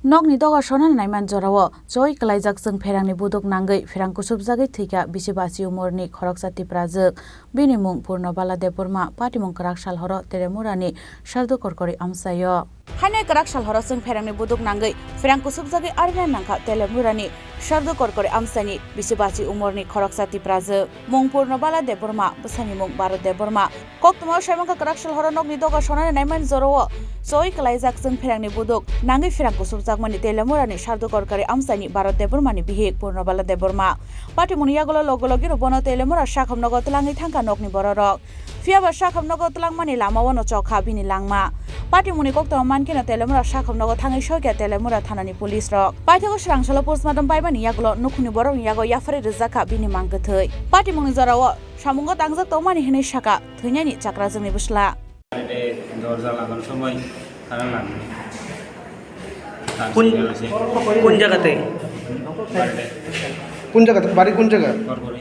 Nogni doga sonan naiman jorawo joy kalaijak Chwng Pherangni buduk nangai Pherang Kusubjagwi Thowikha bisibasi umorni Khoroksati prajak bini mung Purnabala deporma patimung Karakshal horo Teliamura ni Sarddu Karkari Amchaio. Haine Karakshal horo Chwng Pherangni buduk nangai Pherang Kusubjagwi arina nangkha Teliamura ni Sarddu Karkari Amchaini bisibasi umorni Khoroksati prajak mung Purnabala deporma bsani mung Bharat deporma koktuma saimangka Karakshal horo nogni doga sonan naiman jorawo joy kalaijak Chwng Pherangni buduk nangai Pherang Kusubjagmani Teliamura ni Sarddu Karkari Amchaini Bharat depormani bihik Purnabala deporma patimuni yagolo logologi robono Teliamura sakhamnogo tlangi thangka nokni bororok fiaba sakhamnogo tlangmani lamao no chokha bini langma patimuni koktama mankina Teliamura sakhamnogo thangai soikya Teliamura thanani police rok paithego srangsalo postmortem paibani yagolo nukhuni borok yago yafare rijaka bini mangkathai patimuni jarao samungo tangjak tawmani hinai saka thainyani chakra jongni busla দরজা লাগানোর সময় তারা লাগবে কোন জায়গাতে বাড়ি কোন জায়গা করকরি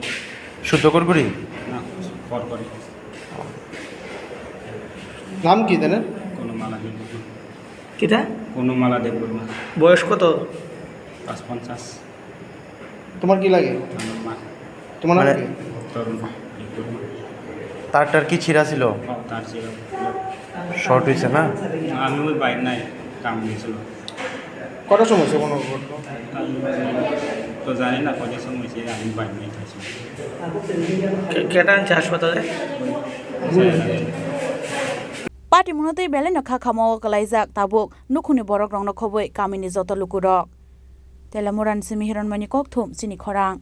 শুদ্ধ করকরি না করকরি নাম কি জানেন কোনো মালা দেব কিটা কোনো মালা দেব না বয়স কত ৫৫ তোমার কি লাগে আমার মা তোমার নাম কি তরুণ তারটার কি ছিঁড়া ছিল তার ছিল শর্ট হয়েছে না আমি ওই বাইরে নাই কাম দিয়েছিল কটার সময় সে কোনো তো জানি না কত সময় হয়েছে আমি বাইরে নাই কেটা আনছে হাসপাতালে patimunotei beleno khakhamo kalaijak tabuk nukhuni borok rongno khoboi kamini joto lukurok Teliamuran simi hironmani kokthum Chini Khorang.